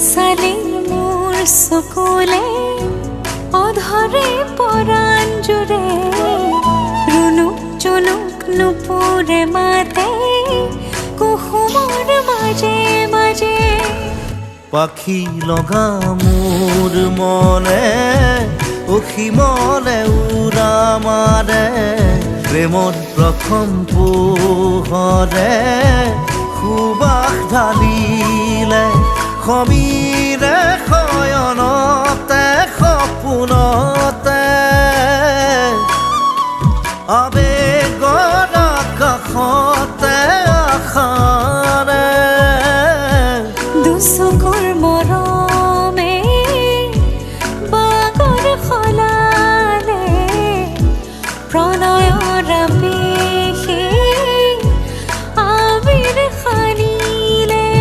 চালে মোৰ চকুলে অধৰে পৰাণ জোৰে ৰুণুক জুনুক নুপুৰে মাতে কুসুমৰ মাজে মাজে পাখি লগা মোৰ মনে অসীমলে উৰা মাৰে প্ৰেমত প্ৰথম পোহৰে সুবাস ঢালিলে সমী